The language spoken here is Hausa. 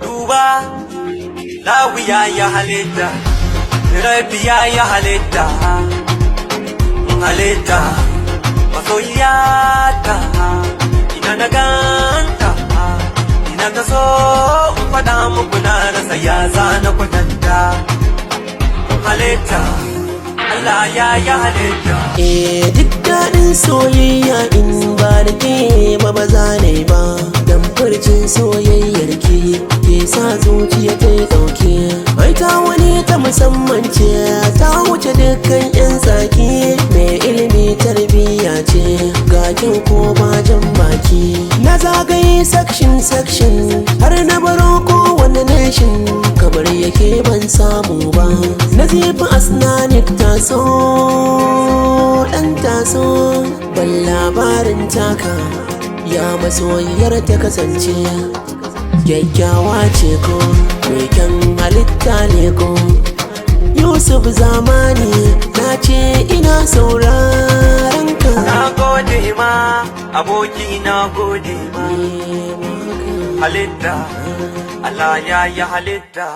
Duba, lawiya ya halitta, rabiya ya halitta, halitta, masoyiyata, ina na ganta, ina ta so in faɗa muku na rasa ya zana kwatanta, halitta, Allah ya halitta. Duk daɗin soyayya in ba da ke ba za ne ba. Dan furcin soyayyar ke sa zuciya ta ɗauke. Ai ta wani ta musamman ce, ta wuce dukkan 'yan tsaki. Mai ilimi tarbiyya ce, ga kin ko ba jan baki. Na zagaye section har na baro kowane nation. Kamar yake ban samu ba, na jefi asnanik taso ɗan taso, ban labarin taka ya masoyiyar ta kasance. Kyakkyawa ce ko mai kyan halitta ne ko Yusuf Zamani, na ce ina sauraron ka. Na gode ma aboki, na gode ma halitta, Allah ya halitta.